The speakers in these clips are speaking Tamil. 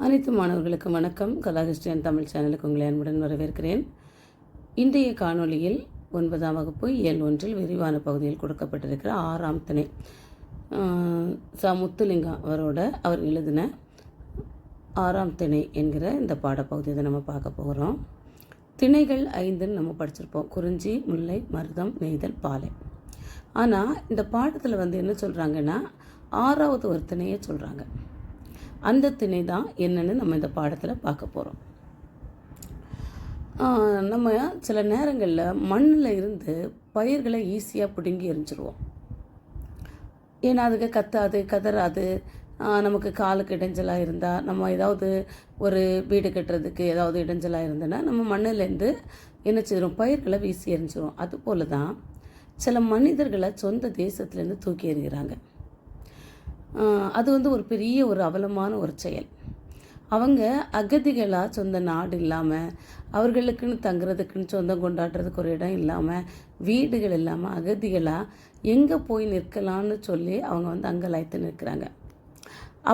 அனைத்து மாணவர்களுக்கும் வணக்கம். கலாகிருஷ்ணன் தமிழ் சேனலுக்கு உங்களை அன்புடன் வரவேற்கிறேன். இன்றைய காணொளியில் 9ஆம் வகுப்பு இயல் 1 விரிவான பகுதியில் கொடுக்கப்பட்டிருக்கிற 6ஆம் திணை முத்துலிங்கம் அவர் எழுதின 6ஆம் திணை என்கிற இந்த பாடப்பகுதியை தான் நம்ம பார்க்க போகிறோம். திணைகள் 5ன்னு நம்ம படிச்சிருப்போம். குறிஞ்சி, முல்லை, மருதம், நெய்தல், பாலை. ஆனால் இந்த பாடத்தில் என்ன சொல்கிறாங்கன்னா 6ஆவது ஒரு திணையை சொல்கிறாங்க. அந்த திணை தான் என்னன்னு நம்ம இந்த பாடத்தில் பார்க்க போகிறோம். நம்ம சில நேரங்களில் மண்ணில் இருந்து பயிர்களை ஈஸியாக பிடுங்கி எரிஞ்சிருவோம். ஏன்னா அதுக்கு கத்தாது, கதறாது. நமக்கு காலுக்கு இடைஞ்சலாக இருந்தால், நம்ம ஏதாவது ஒரு வீடு கட்டுறதுக்கு ஏதாவது இடைஞ்சலாக இருந்ததுன்னா நம்ம மண்ணிலேருந்து என்ன செய்கிறோம், பயிர்களை வீசி எரிஞ்சிரும். அதுபோல் தான் சில மனிதர்களை சொந்த தேசத்துலேருந்து தூக்கி எறிகிறாங்க. அது ஒரு பெரிய ஒரு அவலமான ஒரு செயல். அவங்க அகதிகளாக சொந்த நாடு இல்லாமல், அவர்களுக்குன்னு தங்குறதுக்குன்னு சொந்தம் கொண்டாடுறதுக்கு ஒரு இடம் இல்லாமல், வீடுகள் இல்லாமல் அகதிகளாக எங்கே போய் நிற்கலான்னு சொல்லி அவங்க அங்கலாய்த்து நிற்கிறாங்க.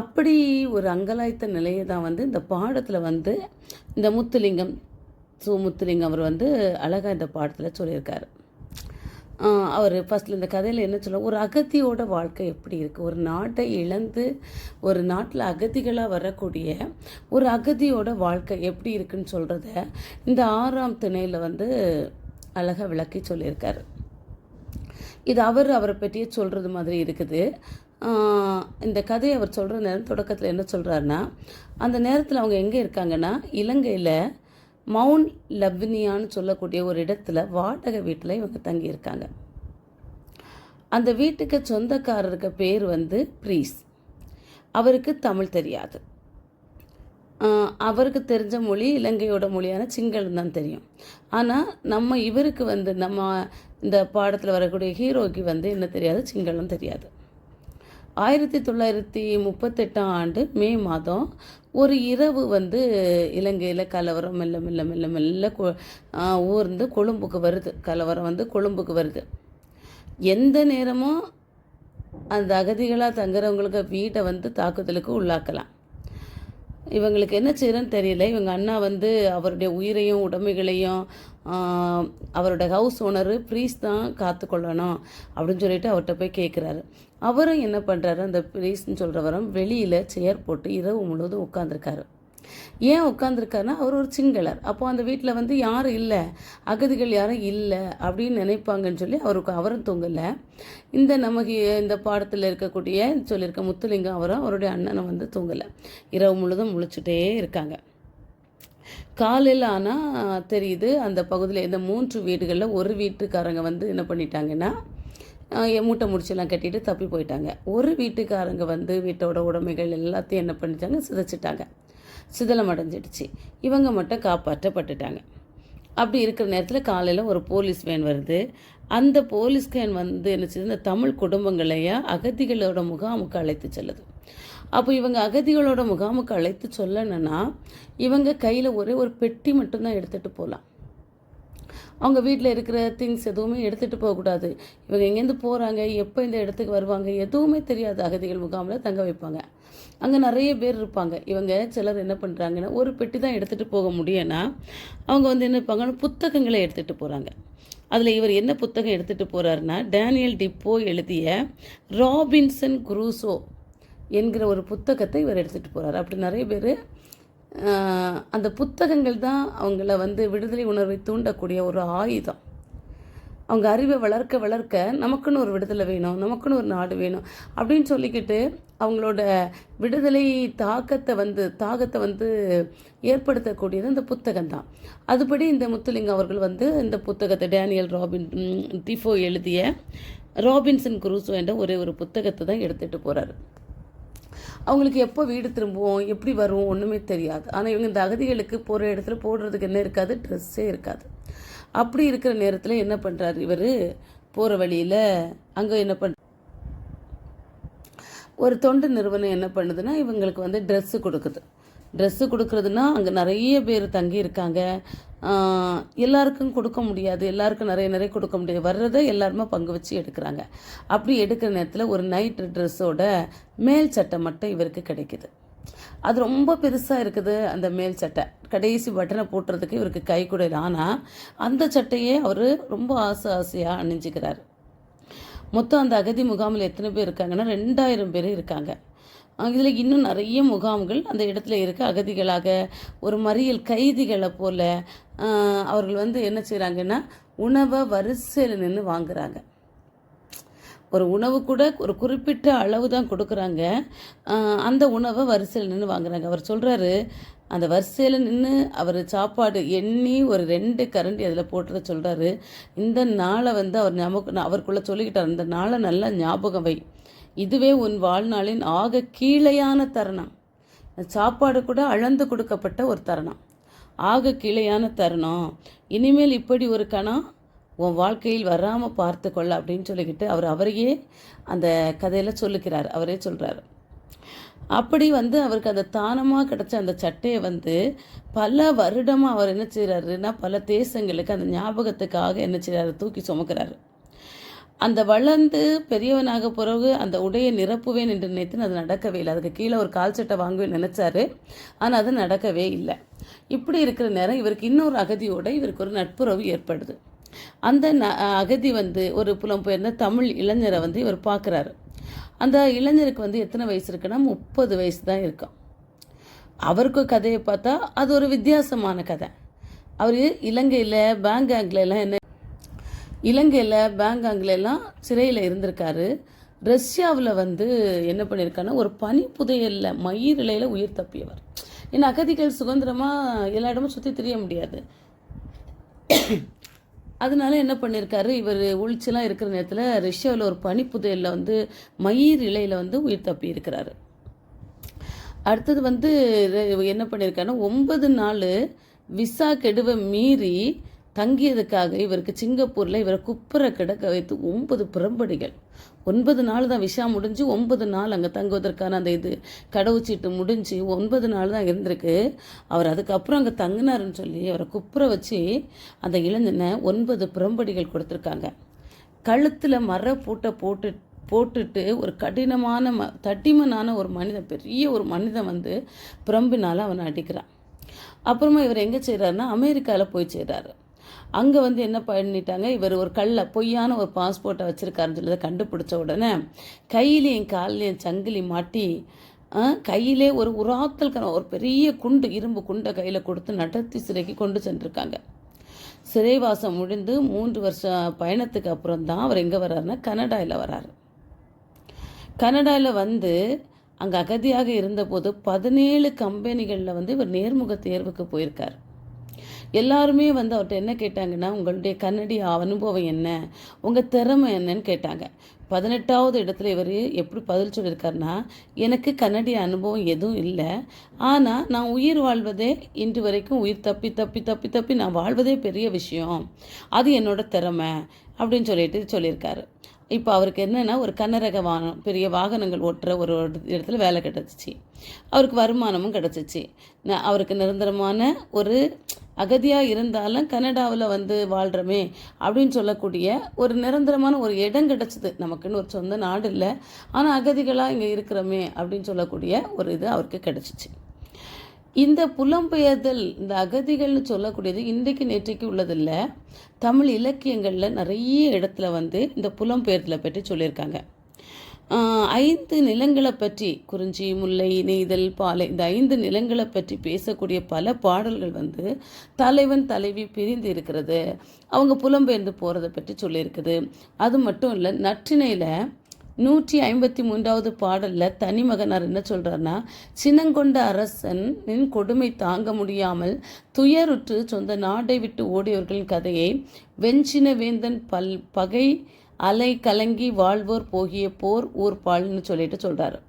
அப்படி ஒரு அங்கலாய்த்த நிலையை தான் இந்த பாடத்தில் இந்த முத்துலிங்கம் அவர் அழகாக இந்த பாடத்தில் சொல்லியிருக்காரு. அவர் ஃபஸ்ட்டில் இந்த கதையில் என்ன சொல்ல, ஒரு அகதியோட வாழ்க்கை எப்படி இருக்குது, ஒரு நாட்டை இழந்து ஒரு நாட்டில் அகதிகளாக வரக்கூடிய ஒரு அகதியோட வாழ்க்கை எப்படி இருக்குன்னு சொல்கிறத இந்த 6ஆம் திணையில் அழகாக விளக்கி சொல்லியிருக்காரு. இது அவரை பற்றியே சொல்கிறது மாதிரி இருக்குது. இந்த கதையை அவர் சொல்கிற நேரம் தொடக்கத்தில் என்ன சொல்கிறாருன்னா, அந்த நேரத்தில் அவங்க எங்கே இருக்காங்கன்னா, இலங்கையில் மவுண்ட் லவ்னியான்னு சொல்லக்கூடிய ஒரு இடத்துல வாடகை வீட்டில் இவங்க தங்கியிருக்காங்க. அந்த வீட்டுக்கு சொந்தக்காரருக்கு பேர் ப்ரீஸ். அவருக்கு தமிழ் தெரியாது. அவருக்கு தெரிஞ்ச மொழி இலங்கையோட மொழியான சிங்களம் தான் தெரியும். ஆனால் இவருக்கு நம்ம இந்த பாடத்தில் வரக்கூடிய ஹீரோக்கு என்ன தெரியாது, சிங்களம் தெரியாது. 1938ஆம் ஆண்டு மே மாதம் ஒரு இரவு இலங்கையில் கலவரம் மெல்ல மெல்ல மெல்ல மெல்ல ஊர்ந்து கொழும்புக்கு வருது. கலவரம் கொழும்புக்கு வருது. எந்த நேரமும் அந்த அகதிகளாக தங்குறவங்களுக்கு வீட்டை தாக்குதலுக்கு உள்ளாக்கலாம். இவங்களுக்கு என்ன செய்யறன்னு தெரியல. இவங்க அண்ணா அவருடைய உயிரையும் உடைமைகளையும் அவரோட ஹவுஸ் ஓனரு ப்ரீஸ் தான் காத்துக்கொள்ளணும் அப்படின்னு சொல்லிட்டு அவர்கிட்ட போய் கேட்குறாரு. அவரும் என்ன பண்ணுறாரு, அந்த ப்ரீஸ்ன்னு சொல்கிறவரும் வெளியில் சேர் போட்டு இரவு முழுவதும் உட்காந்துருக்காரு. ஏன் உட்காந்துருக்காருன்னா, அவர் ஒரு சிங்களர். அப்போது அந்த வீட்டில் யாரும் இல்லை, அகதிகள் யாரும் இல்லை அப்படின்னு நினைப்பாங்கன்னு சொல்லி அவரும் தூங்கலை. நமக்கு இந்த பாடத்தில் இருக்கக்கூடிய சொல்லியிருக்க முத்துலிங்கம் அவருடைய அண்ணனை தூங்கலை. இரவு முழுதும் முழிச்சுட்டே இருக்காங்க. காலையில் ஆனால் தெரியுது, அந்த பகுதியில் இந்த 3 வீடுகளில் ஒரு வீட்டுக்காரங்க என்ன பண்ணிட்டாங்கன்னா, மூட்டை முடிச்செல்லாம் கட்டிட்டு தப்பி போயிட்டாங்க. ஒரு வீட்டுக்காரங்க வீட்டோட உடைமைகள் எல்லாத்தையும் என்ன பண்ணிட்டாங்க, சிதைச்சிட்டாங்க. சிதலம் அடைஞ்சிடுச்சு. இவங்க மட்டும் காப்பாற்றப்பட்டுட்டாங்க. அப்படி இருக்கிற நேரத்தில் காலையில் ஒரு போலீஸ் வேன் வருது. அந்த போலீஸ் வேன் என்ன செய்யுது, இந்த தமிழ் குடும்பங்களையா அகதிகளோட முகாமுக்கு அழைத்து செல்லுது. அப்போ இவங்க அகதிகளோட முகாமுக்கு அழைத்து சொல்லணுன்னா இவங்க கையில் ஒரே ஒரு பெட்டி மட்டும்தான் எடுத்துகிட்டு போகலாம். அவங்க வீட்டில் இருக்கிற திங்ஸ் எதுவுமே எடுத்துகிட்டு போகக்கூடாது. இவங்க எங்கேருந்து போகிறாங்க, எப்போ இந்த இடத்துக்கு வருவாங்க, எதுவுமே தெரியாது. அகதிகள் முகாமில் தங்க வைப்பாங்க. அங்கே நிறைய பேர் இருப்பாங்க. இவங்க சிலர் என்ன பண்ணுறாங்கன்னா, ஒரு பெட்டி தான் எடுத்துகிட்டு போக முடியும்னா அவங்க என்ன இருப்பாங்கன்னா, புத்தகங்களை எடுத்துகிட்டு போகிறாங்க. அதில் இவர் என்ன புத்தகம் எடுத்துகிட்டு போகிறாருன்னா, டேனியல் டிப்போ எழுதிய ராபின்சன் குரூசோ என்கிற ஒரு புத்தகத்தை இவர் எடுத்துகிட்டு போகிறார். அப்படி நிறைய பேர் அந்த புத்தகங்கள் தான் அவங்கள விடுதலை உணர்வை தூண்டக்கூடிய ஒரு ஆயுதம். அவங்க அறிவை வளர்க்க வளர்க்க நமக்குன்னு ஒரு விடுதலை வேணும், நமக்குன்னு ஒரு நாடு வேணும் அப்படின்னு சொல்லிக்கிட்டு அவங்களோட விடுதலை தாகத்தை ஏற்படுத்தக்கூடியது இந்த புத்தகம் தான். அதுபடி இந்த முத்துலிங்கம் அவர்கள் இந்த புத்தகத்தை டேனியல் டிஃபோ எழுதிய ராபின்சன் குரூசோ என்ற ஒரே ஒரு புத்தகத்தை தான் எடுத்துகிட்டு போகிறாரு. அவங்களுக்கு எப்போ வீடு திரும்புவோம், எப்படி வரும் ஒன்றுமே தெரியாது. ஆனால் இவங்க இந்த அகதிகளுக்கு போகிற இடத்துல போடுறதுக்கு என்ன இருக்காது, ட்ரெஸ்ஸே இருக்காது. அப்படி இருக்கிற நேரத்தில் என்ன பண்ணுறாரு, இவர் போகிற வழியில் அங்கே என்ன ஒரு தொண்டு நிறுவனம் என்ன பண்ணுதுன்னா இவங்களுக்கு ட்ரெஸ்ஸு கொடுக்குது. ட்ரெஸ்ஸு கொடுக்குறதுனா அங்கே நிறைய பேர் தங்கி இருக்காங்க. எல்லாருக்கும் கொடுக்க முடியாது, எல்லாருக்கும் நிறைய கொடுக்க முடியாது. வர்றதை எல்லாருமே பங்கு வச்சு எடுக்கிறாங்க. அப்படி எடுக்கிற நேரத்தில் ஒரு நைட் ட்ரெஸ்ஸோட மேல் சட்டை மட்டும் இவருக்கு கிடைக்கிது. அது ரொம்ப பெருசாக இருக்குது அந்த மேல் சட்டை. கடைசி பட்டனை போட்டுறதுக்கு இவருக்கு கை கூட இல்லை. ஆனால் அந்த சட்டையே அவர் ரொம்ப ஆசையாக அணிஞ்சிக்கிறார். மொத்தம் அந்த அகதி முகாமில் எத்தனை பேர் இருக்காங்கன்னா 2000 பேர் இருக்காங்க. இதில் இன்னும் நிறைய முகாம்கள் அந்த இடத்துல இருக்குது. அகதிகளாக ஒரு மறியல் கைதிகளை போல் அவர்கள் வந்து என்ன செய்கிறாங்கன்னா உணவை வரிசையில் நின்று வாங்குகிறாங்க. ஒரு உணவு கூட ஒரு குறிப்பிட்ட அளவு தான் கொடுக்குறாங்க. அந்த உணவை வரிசையில் நின்று வாங்குறாங்க. அவர் சொல்கிறாரு, அந்த வரிசையில் நின்று அவர் சாப்பாடு எண்ணி ஒரு 2 கரண்டி அதில் போட்டுற சொல்கிறாரு. இந்த நாளை வந்து அவர் அவருக்குள்ளே சொல்லிக்கிட்டார், இந்த நாளை நல்லா ஞாபகம் வை, இதுவே உன் வாழ்நாளின் ஆக கீழையான தருணம். சாப்பாடு கூட அளந்து கொடுக்கப்பட்ட ஒரு தருணம், ஆக கீழையான தருணம். இனிமேல் இப்படி ஒரு கணம் உன் வாழ்க்கையில் வராமல் பார்த்து கொள்ள அப்படின்னு சொல்லிக்கிட்டு அவரையே அந்த கதையில் சொல்லிக்கிறார். அவரே சொல்கிறார். அப்படி வந்து அவருக்கு அந்த தானமாக கிடச்ச அந்த சட்டையை வந்து பல வருடமாக அவர் என்ன செய்கிறாருன்னா பல தேசங்களுக்கு அந்த ஞாபகத்துக்காக என்ன செய்கிறாரு, தூக்கி சுமக்கிறாரு. அந்த வளர்ந்து பெரியவனாக பிறகு அந்த உடையை நிரப்புவேன் என்று நினைத்து அது நடக்கவே இல்லை. அதுக்கு கீழே ஒரு கால் சட்டை வாங்குவேன்னு நினச்சாரு, ஆனால் அது நடக்கவே இல்லை. இப்படி இருக்கிற நேரம் இவருக்கு இன்னொரு அகதியோடு இவருக்கு ஒரு நட்புறவு ஏற்படுது. அந்த அகதி வந்து ஒரு புலம்பெயர்ந்த தமிழ் இளைஞரை வந்து இவர் பார்க்குறாரு. அந்த இளைஞருக்கு வந்து எத்தனை வயசு இருக்குன்னா 30 வயசு தான் இருக்கும். அவருக்கு கதையை பார்த்தா அது ஒரு வித்தியாசமான கதை. அவர் இலங்கையில் பேங்காங்கிலெல்லாம் சிறையில் இருந்திருக்காரு. ரஷ்யாவில் வந்து என்ன பண்ணியிருக்காருன்னா ஒரு பனி புதையலில் மயிர் இலையில் உயிர் தப்பியவர். ஏன்னா அகதிகள் சுதந்திரமாக எல்லா இடமும் சுற்றி தெரிய முடியாது. அதனால என்ன பண்ணியிருக்காரு, இவர் ஒழிச்செல்லாம் இருக்கிற நேரத்தில் ரஷ்யாவில் ஒரு பனி புதையலில் வந்து மயிர் இலையில் வந்து உயிர் தப்பி இருக்கிறாரு. அடுத்தது வந்து என்ன பண்ணியிருக்காருன்னா 9 நாள் விசா கெடுவை மீறி தங்கியதுக்காக இவருக்கு சிங்கப்பூரில் இவரை குப்புற கிடக்க வைத்து 9 பிரம்படிகள். 9 நாள் தான் விசா முடிஞ்சு 9 நாள் அங்கே தங்குவதற்கான அந்த கடவுச்சீட்டு முடிஞ்சு 9 நாள் தான் இருந்திருக்கு. அவர் அதுக்கப்புறம் அங்கே தங்கினாருன்னு சொல்லி அவரை குப்புற வச்சு அந்த இளைஞனை 9 பிரம்படிகள் கொடுத்துருக்காங்க. கழுத்தில் மர பூட்டை போட்டுட்டு ஒரு கடினமான தட்டிமனான ஒரு மனிதன், பெரிய ஒரு மனிதன் வந்து பிரம்பினால் அவனை அடிக்கிறான். அப்புறமா இவர் எங்கே செய்கிறாருன்னா அமெரிக்காவில் போய் செய்கிறாரு. அங்கே வந்து என்ன பண்ணிட்டாங்க, இவர் ஒரு பொய்யான ஒரு பாஸ்போர்ட்டை வச்சுருக்காருன்னு சொல்லி கண்டுபிடிச்ச உடனே கையிலையும் காலிலையும் சங்கிலி மாட்டி கையிலே ஒரு ஒரு பெரிய இரும்பு குண்டை கையில் கொடுத்து நடத்தி சிறைக்கு கொண்டு சென்றிருக்காங்க. சிறைவாசம் முடிந்து 3 வருஷம் பயணத்துக்கு அப்புறம் தான் அவர் எங்கே வர்றாருன்னா கனடாவில் வர்றாரு. கனடாவில் வந்து அங்கே அகதியாக இருந்தபோது 17 கம்பெனிகளில் வந்து இவர் நேர்முக தேர்வுக்கு போயிருக்கார். எல்லாருமே வந்து அவர்கிட்ட என்ன கேட்டாங்கன்னா, உங்களுடைய கன்னடிய அனுபவம் என்ன, உங்கள் திறமை என்னன்னு கேட்டாங்க. 18வது இடத்துல இவர் எப்படி பதில் சொல்லியிருக்காருன்னா, எனக்கு கன்னடிய அனுபவம் எதுவும் இல்லை, ஆனால் நான் உயிர் வாழ்வதே இன்று வரைக்கும் உயிர் தப்பி நான் வாழ்வதே பெரிய விஷயம், அது என்னோட திறமை அப்படின்னு சொல்லியிருக்காரு. இப்போ அவருக்கு என்னென்னா ஒரு கனரக பெரிய வாகனங்கள் ஓட்டுற ஒரு இடத்துல வேலை கிடச்சிச்சு. அவருக்கு வருமானமும் கிடச்சிச்சு. அவருக்கு நிரந்தரமான ஒரு அகதியாக இருந்தாலும் கனடாவில் வந்து வாழ்கிறோமே அப்படின்னு சொல்லக்கூடிய ஒரு நிரந்தரமான ஒரு இடம் கிடச்சிது. நமக்குன்னு ஒரு சொந்த நாடு இல்லை, ஆனால் அகதிகளாக இங்கே இருக்கிறோமே அப்படின்னு சொல்லக்கூடிய ஒரு இது அவருக்கு கிடச்சிச்சு. இந்த புலம்பெயர்தல், இந்த அகதிகள்னு சொல்லக்கூடியது இன்றைக்கு நேற்றைக்கு உள்ளதில்லை. தமிழ் இலக்கியங்களில் நிறைய இடத்துல வந்து இந்த புலம்பெயர்தலை பற்றி சொல்லியிருக்காங்க. 5 நிலங்களை பற்றி, குறிஞ்சி, முல்லை, நெய்தல், பாலை, இந்த 5 நிலங்களை பற்றி பேசக்கூடிய பல பாடல்கள் வந்து தலைவன் தலைவி பிரிந்து இருக்கிறது, அவங்க புலம்பெயர்ந்து போகிறத பற்றி சொல்லியிருக்குது. அது மட்டும் இல்லை, நற்றிணையில் 153வது பாடலில் தனிமகனார் என்ன சொல்கிறாருன்னா, சினங்கொண்ட அரசனின் கொடுமை தாங்க முடியாமல் துயருற்று சொந்த நாட்டை விட்டு ஓடியவர்களின் கதையை வெஞ்சின வேந்தன் பகை அலை கலங்கி வாழ்வோர் போகிய போர் ஊர் பால்னு சொல்கிறாரு.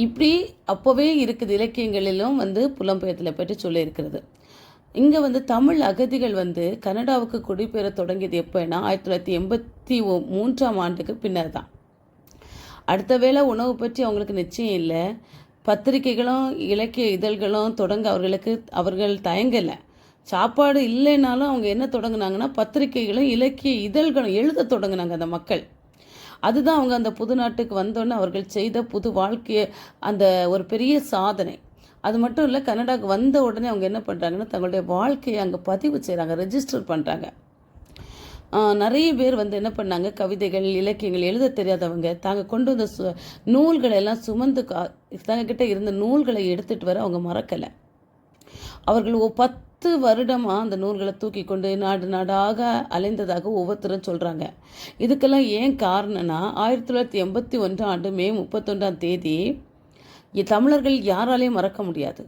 இப்படி அப்போவே இருக்குது, இலக்கியங்களிலும் வந்து புலம்பெயர்தலை பற்றி சொல்லியிருக்கிறது. இங்கே வந்து தமிழ் அகதிகள் வந்து கனடாவுக்கு குடிபெயர தொடங்கியது எப்போனா 1983ஆம் ஆண்டுக்கு பின்னர் தான். அடுத்த வேளை உணவு பற்றி அவங்களுக்கு நிச்சயம் இல்லை. பத்திரிகைகளும் இலக்கிய இதழ்களும் தொடங்க அவர்கள் தயங்கலை. சாப்பாடு இல்லைனாலும் அவங்க என்ன தொடங்கினாங்கன்னா பத்திரிகைகளும் இலக்கிய இதழ்களும் எழுத தொடங்கினாங்க அந்த மக்கள். அதுதான் அவங்க அந்த புது நாட்டுக்கு வந்தோன்னே அவர்கள் செய்த புது வாழ்க்கையை அந்த ஒரு பெரிய சாதனை. அது மட்டும் இல்லை, கனடாவுக்கு வந்த உடனே அவங்க என்ன பண்ணுறாங்கன்னா தங்களுடைய வாழ்க்கையை அங்கே பதிவு செய்கிறாங்க, ரெஜிஸ்டர் பண்ணுறாங்க. நிறைய பேர் வந்து என்ன பண்ணாங்க, கவிதைகள் இலக்கியங்கள் எழுத தெரியாதவங்க தாங்க கொண்டு வந்த நூல்களை எல்லாம் சுமந்து தங்கக்கிட்ட இருந்த நூல்களை எடுத்துகிட்டு வர அவங்க மறக்கலை. அவர்கள் 10 வருடமாக அந்த நூல்களை தூக்கி கொண்டு நாடு நாடாக அலைந்ததாக ஒவ்வொருத்தரும் சொல்கிறாங்க. இதுக்கெல்லாம் ஏன் காரணம்னா 1981 மே 31 தமிழர்கள் யாராலையும் மறக்க முடியாது.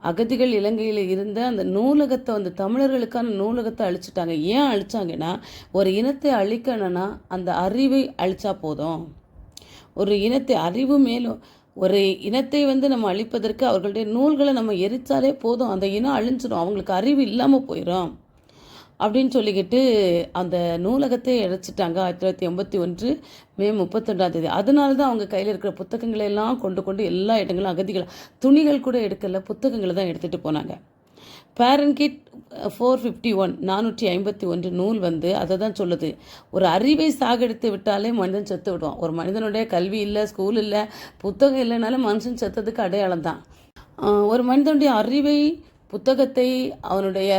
அகதிகள் இலங்கையில் இருந்த அந்த நூலகத்தை வந்து தமிழர்களுக்கான நூலகத்தை அழிச்சிட்டாங்க. ஏன் அழிச்சாங்கன்னா, ஒரு இனத்தை அழிக்கணும்னா அந்த அறிவை அழிச்சா போதும். ஒரு இனத்தை அறிவு மேலும் ஒரு இனத்தை வந்து நம்ம அழிப்பதற்கு அவர்களுடைய நூல்களை நம்ம எரித்தாலே போதும், அந்த இனம் அழிஞ்சிடும், அவங்களுக்கு அறிவு இல்லாமல் போயிடும் அப்படின்னு சொல்லிக்கிட்டு அந்த நூலகத்தை இழைச்சிட்டாங்க 1981 மே 31 அதனால தான் அவங்க கையில் இருக்கிற புத்தகங்களை எல்லாம் கொண்டு எல்லா இடங்களும் அகதிகள் துணிகள் கூட எடுக்கல, புத்தகங்களை தான் எடுத்துகிட்டு போனாங்க. ஃபாரன்ஹீட் 451 451 நூல் வந்து அதை தான் சொல்லுது. ஒரு அறிவை சாகடித்து விட்டாலே மனிதன் செத்து விடுவான். ஒரு மனிதனுடைய கல்வி இல்லை, ஸ்கூல் இல்லை, புத்தகம் இல்லைனாலும் மனுஷன் செத்ததுக்கு அடையாளம் தான். ஒரு மனிதனுடைய அறிவை, புத்தகத்தை, அவனுடைய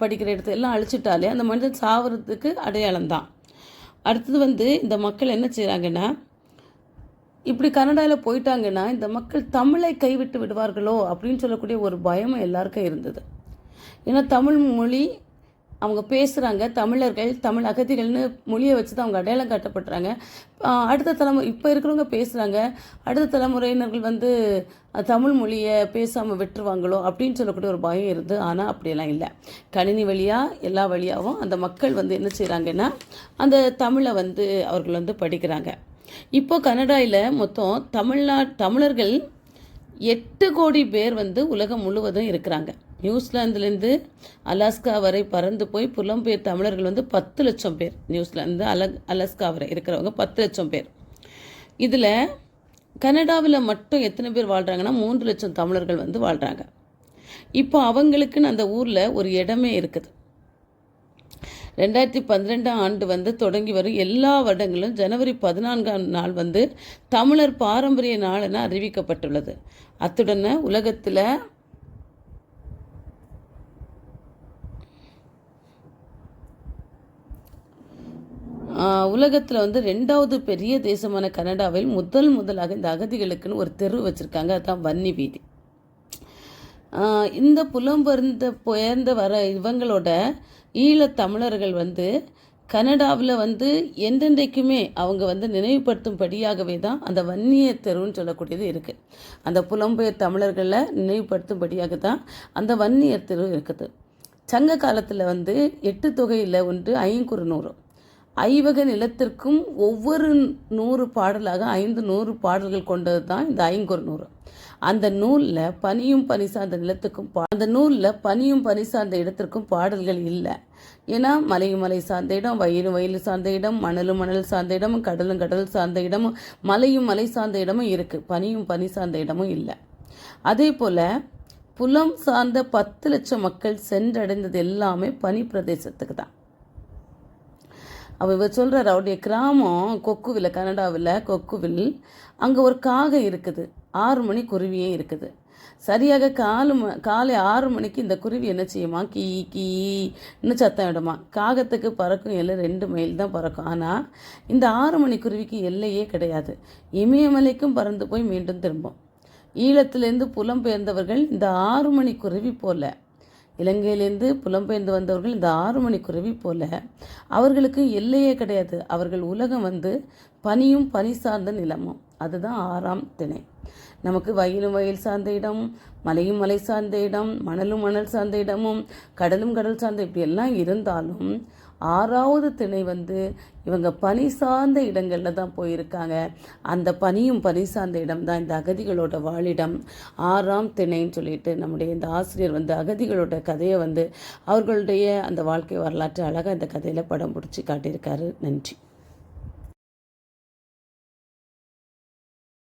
படிக்கிற இடத்த எல்லாம் அழிச்சிட்டாலே அந்த மனிதன் சாவறதுக்கு அடையாளம் தான். அடுத்தது வந்து இந்த மக்கள் என்ன செய்கிறாங்கன்னா, இப்படி கனடாவில் போயிட்டாங்கன்னா இந்த மக்கள் தமிழை கைவிட்டு விடுவார்களோ அப்படின்னு சொல்லக்கூடிய ஒரு பயமும் எல்லாருக்கும் இருந்தது. ஏன்னா தமிழ் மொழி அவங்க பேசுகிறாங்க, தமிழர்கள் தமிழ் அகதிகள்னு மொழியை வச்சு தான் அவங்க அடையாளம் காட்டப்படுறாங்க. அடுத்த தலைமுறை இப்போ இருக்கிறவங்க பேசுகிறாங்க, அடுத்த தலைமுறையினர்கள் வந்து தமிழ் மொழியை பேசாமல் விட்டுருவாங்களோ அப்படின்னு சொல்லக்கூடிய ஒரு பயம் இருந்து. ஆனால் அப்படியெல்லாம் இல்லை. கணினி வழியாக எல்லா வழியாகவும் அந்த மக்கள் வந்து என்ன செய்கிறாங்கன்னா அந்த தமிழை வந்து அவர்கள் வந்து படிக்கிறாங்க. இப்போ கனடாவில் மொத்தம் தமிழர்கள் 8 கோடி பேர் வந்து உலகம் முழுவதும் இருக்கிறாங்க. நியூசிலாந்துலேருந்து அலாஸ்கா வரை பறந்து போய் புலம்பெயர் தமிழர்கள் வந்து 10 லட்சம் பேர். நியூசிலாந்து அலாஸ்கா வரை இருக்கிறவங்க 10 லட்சம் பேர். இதில் கனடாவில் மட்டும் எத்தனை பேர் வாழ்கிறாங்கன்னா 3 லட்சம் தமிழர்கள் வந்து வாழ்கிறாங்க. இப்போ அவங்களுக்குன்னு அந்த ஊரில் ஒரு இடமே இருக்குது. 2012 வந்து தொடங்கி வரும் எல்லா வருடங்களும் ஜனவரி 14 வந்து தமிழர் பாரம்பரிய நாள் என அறிவிக்கப்பட்டுள்ளது. அத்துடன் உலகத்தில் வந்து 2வது பெரிய தேசமான கனடாவில் முதலாக இந்த அகதிகளுக்குன்னு ஒரு தெரு வச்சுருக்காங்க. அதுதான் வன்னி வீதி. இந்த புலம்பெயர்ந்து வர இவங்களோட ஈழத்தமிழர்கள் வந்து கனடாவில் வந்து என்றென்றைக்குமே அவங்க வந்து நினைவுபடுத்தும்படியாகவே தான் அந்த வன்னிய தெருன்னு சொல்லக்கூடியது இருக்குது. அந்த புலம்பெயர் தமிழர்களை நினைவுபடுத்தும்படியாக தான் அந்த வன்னியர் தெரு இருக்குது. சங்க காலத்தில் வந்து 8 தொகையில் ஒன்று ஐங்குறுநூறு, ஐவக நிலத்திற்கும் ஒவ்வொரு 100 பாடலாக 500 பாடல்கள் கொண்டது தான் இந்த ஐங்குறுநூறு. அந்த நூலில் பனியும் பனி சார்ந்த இடத்திற்கும் பாடல்கள் இல்லை. ஏன்னா மலையும் மலை சார்ந்த இடம், வயலும் சார்ந்த இடம், மணல் சார்ந்த இடம், கடல் சார்ந்த இடமும், மலையும் மலை சார்ந்த இடமும் இருக்குது. பனி சார்ந்த இடமும் இல்லை. அதே போல் புலம் சார்ந்த 10 லட்சம் மக்கள் சென்றடைந்தது எல்லாமே பனி பிரதேசத்துக்கு தான். இவர் சொல்கிறார், அவருடைய கிராமம் கொக்குவில், கனடாவில் கொக்குவில். அங்கே ஒரு காகம் இருக்குது, 6 மணி குருவியே இருக்குது. சரியாக காலை 6 மணிக்கு இந்த குருவி என்ன செய்யுமா, கீன்னு சத்தம் விடுமா. காகத்துக்கு பறக்கும் எல்லை 2 மைல் தான் பறக்கும். ஆனால் இந்த 6 மணி குருவிக்கு எல்லையே கிடையாது. இமயமலைக்கும் பறந்து போய் மீண்டும் திரும்பும். ஈழத்திலேருந்து புலம்பெயர்ந்தவர்கள் இந்த 6 மணி குருவி போல, இலங்கையிலேருந்து புலம்பெயர்ந்து வந்தவர்கள் இந்த 6 மணி குருவி போல அவர்களுக்கு எல்லையே கிடையாது. அவர்கள் உலகம் வந்து பனியும் பனி சார்ந்த நிலமும். அதுதான் 6ஆம் திணை. நமக்கு வயல் சார்ந்த இடம், மலையும் மலை சார்ந்த இடம், மணல் சார்ந்த இடமும், கடல் சார்ந்த இப்படி எல்லாம் இருந்தாலும் 6வது திணை வந்து இவங்க பனி சார்ந்த இடங்களில் தான் போயிருக்காங்க. அந்த பனியும் பனி சார்ந்த இடம் தான் இந்த அகதிகளோட வாழிடம், 6ஆம் திணைன்னு சொல்லிட்டு நம்முடைய இந்த ஆசிரியர் வந்து அகதிகளோட கதையை வந்து அவர்களுடைய அந்த வாழ்க்கை வரலாற்று அழகாக இந்த கதையில் படம் பிடிச்சி காட்டியிருக்காரு. நன்றி.